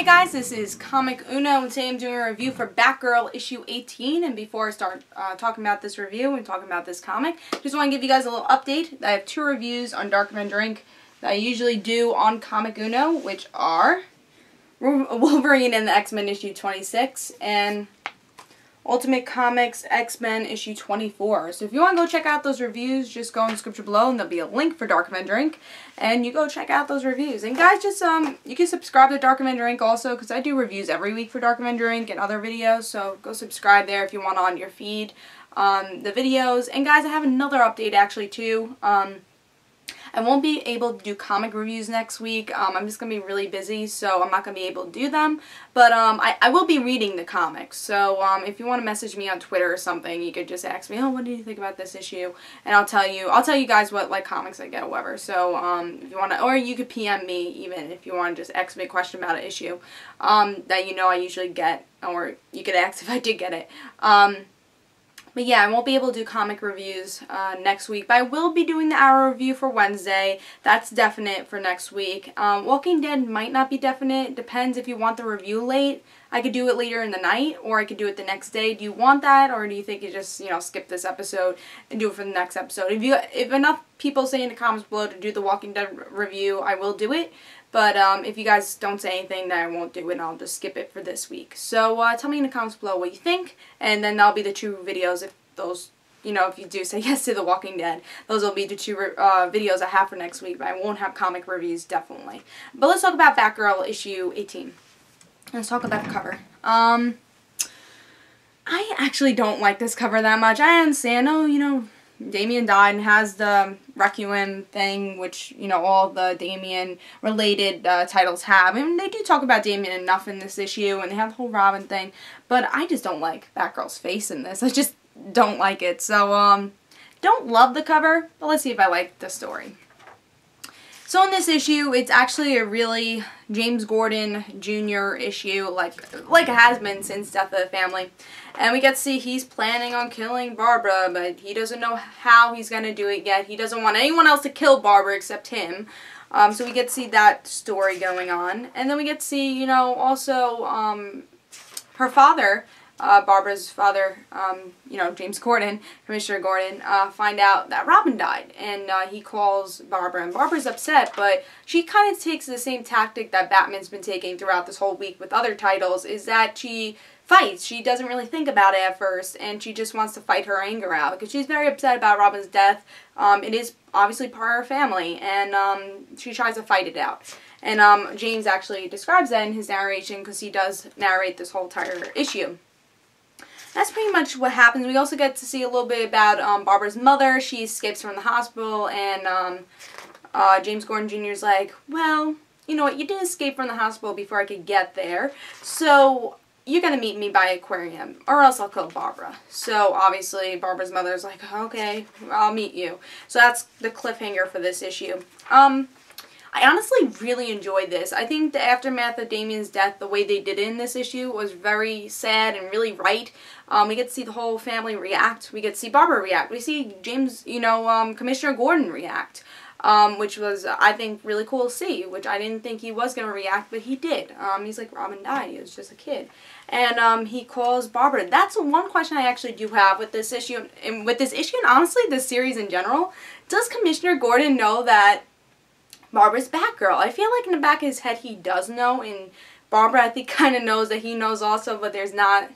guys, this is Comic Uno, and today I'm doing a review for Batgirl issue 18. And before I start talking about this review and talking about this comic, just want to give you guys a little update. I have 2 reviews on DarkAvengerINC that I usually do on Comic Uno, which are Wolverine and the X-Men issue 26 and Ultimate Comics X-Men issue 24. So if you want to go check out those reviews, just go in the description below and there'll be a link for DarkAvengerINC, and you go check out those reviews. And guys, just you can subscribe to DarkAvengerINC also, because I do reviews every week for DarkAvengerINC and other videos, so go subscribe there if you want on your feed the videos. And guys, I have another update actually too. I won't be able to do comic reviews next week. I'm just going to be really busy, so I'm not going to be able to do them. But I will be reading the comics. So if you want to message me on Twitter or something, you could just ask me, oh, what do you think about this issue? And I'll tell you guys what like comics I get or whatever. So if you want to, or you could PM me even if you want to just ask me a question about an issue that you know I usually get, or you could ask if I did get it. But yeah, I won't be able to do comic reviews next week, but I will be doing the hour review for Wednesday. That's definite for next week. Walking Dead might not be definite. Depends if you want the review late. I could do it later in the night, or I could do it the next day. Do you want that, or do you think you just, you know, skip this episode and do it for the next episode? If enough people say in the comments below to do the Walking Dead review, I will do it. But if you guys don't say anything, then I won't do it, and I'll just skip it for this week. So tell me in the comments below what you think, and then that'll be the 2 videos if those, you know, if you do say yes to The Walking Dead. Those will be the 2 videos I have for next week, but I won't have comic reviews, definitely. But let's talk about Batgirl issue 18. Let's talk about the cover. I actually don't like this cover that much. I understand, oh, you know, Damian died and has the Requiem thing, which, you know, all the Damian related titles have. I mean, they do talk about Damian enough in this issue, and they have the whole Robin thing, but I just don't like Batgirl's face in this. I just don't like it. So, don't love the cover, but let's see if I like the story. So in this issue, it's actually a really James Gordon Jr. issue, like it has been since Death of the Family. And we get to see he's planning on killing Barbara, but he doesn't know how he's going to do it yet. He doesn't want anyone else to kill Barbara except him. So we get to see that story going on. And then we get to see, you know, also her father, Barbara's father, you know, James Gordon, Commissioner Gordon, find out that Robin died, and he calls Barbara, and Barbara's upset, but she kind of takes the same tactic that Batman's been taking throughout this whole week with other titles, is that she fights. She doesn't really think about it at first, and she just wants to fight her anger out, because she's very upset about Robin's death. It is obviously part of her family, and she tries to fight it out. And James actually describes that in his narration, because he does narrate this whole entire issue. That's pretty much what happens. We also get to see a little bit about Barbara's mother. She escapes from the hospital, and James Gordon Jr. is like, well, you know what, you did escape from the hospital before I could get there, so you're going to meet me by Aquarium, or else I'll kill Barbara. So obviously Barbara's mother is like, okay, I'll meet you. So that's the cliffhanger for this issue. I honestly really enjoyed this. I think the aftermath of Damian's death, the way they did it in this issue, was very sad and really right. We get to see the whole family react. We get to see Barbara react. We see James, you know, Commissioner Gordon react, which was, I think, really cool to see, which I didn't think he was going to react, but he did. He's like, Robin died. He was just a kid. And he calls Barbara. That's one question I actually do have with this issue, and honestly, this series in general. Does Commissioner Gordon know that Barbara's Batgirl? I feel like in the back of his head he does know, and Barbara I think kind of knows that he knows also, but there's no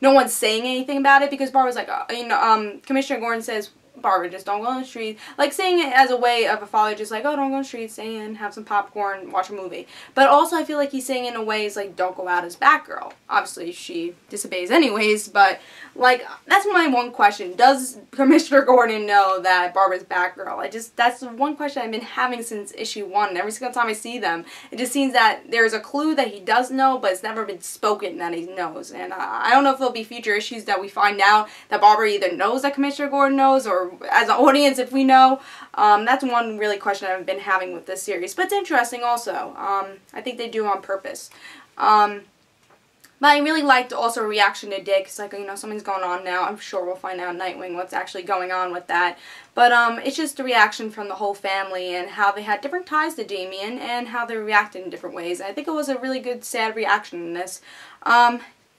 one's saying anything about it, because Barbara's like, you know, Commissioner Gordon says, Barbara, just don't go on the street. Like, saying it as a way of a father, just like, oh, don't go on the street, stay in, have some popcorn, watch a movie. But also, I feel like he's saying in a way, it's like, don't go out as Batgirl. Obviously, she disobeys anyways, but, like, that's my one question. Does Commissioner Gordon know that Barbara's Batgirl? That's the one question I've been having since issue 1, and every single time I see them, it just seems that there's a clue that he does know, but it's never been spoken that he knows. And I don't know if there'll be future issues that we find out that Barbara either knows that Commissioner Gordon knows, or as an audience if we know. That's one really question I've been having with this series, but it's interesting also. I think they do on purpose. But I really liked also a reaction to Dick. It's like, you know, something's going on now. I'm sure we'll find out in Nightwing what's actually going on with that. But it's just a reaction from the whole family and how they had different ties to Damian and how they reacted in different ways. I think it was a really good, sad reaction in this.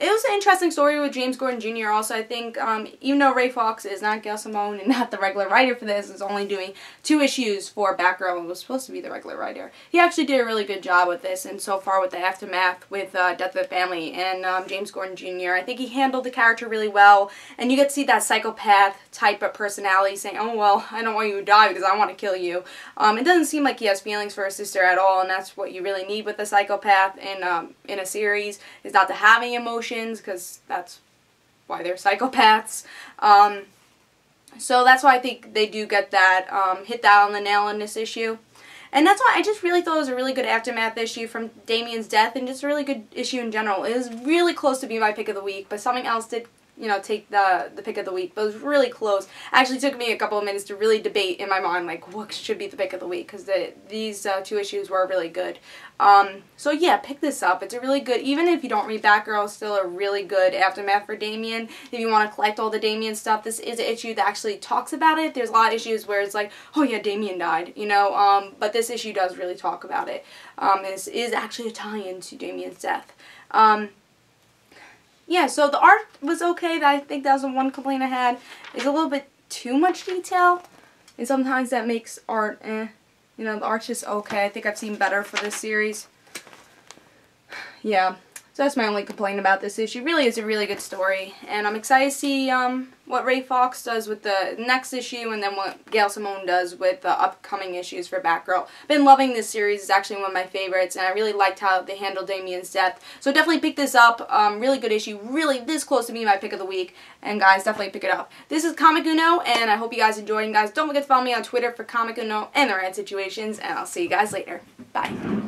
It was an interesting story with James Gordon Jr. also. I think, even though Ray Fawkes is not Gail Simone and not the regular writer for this, is only doing 2 issues for Batgirl and was supposed to be the regular writer. He actually did a really good job with this, and so far with the aftermath with Death of the Family and James Gordon Jr. I think he handled the character really well, and you get to see that psychopath type of personality saying, oh, well, I don't want you to die because I want to kill you. It doesn't seem like he has feelings for his sister at all, and that's what you really need with a psychopath in a series, is not to have any emotions, because that's why they're psychopaths. So that's why I think they do get that, hit that on the nail in this issue. And that's why I just really thought it was a really good aftermath issue from Damian's death, and just a really good issue in general. It was really close to being my pick of the week, but something else did, you know, take the pick of the week, but it was really close. Actually took me a couple of minutes to really debate in my mind, like, what should be the pick of the week, because these 2 issues were really good. So yeah, pick this up. It's a really good, even if you don't read Batgirl, it's still a really good aftermath for Damian. If you want to collect all the Damian stuff, this is an issue that actually talks about it. There's a lot of issues where it's like, oh yeah, Damian died, you know, but this issue does really talk about it. This is actually a tie-in to Damian's death. Yeah, so the art was okay. I think that was the one complaint I had. It's a little bit too much detail, and sometimes that makes art, You know, the art's just okay. I think I've seen better for this series. Yeah, so that's my only complaint about this issue. Really, it's a really good story, and I'm excited to see what Ray Fawkes does with the next issue, and then what Gail Simone does with the upcoming issues for Batgirl. Been loving this series. It's actually one of my favorites, and I really liked how they handled Damian's death. So definitely pick this up. Really good issue. Really this close to being my pick of the week. And guys, definitely pick it up. This is Comic Uno, and I hope you guys enjoyed. And guys, don't forget to follow me on Twitter for Comic Uno and the Rant Situations, and I'll see you guys later. Bye.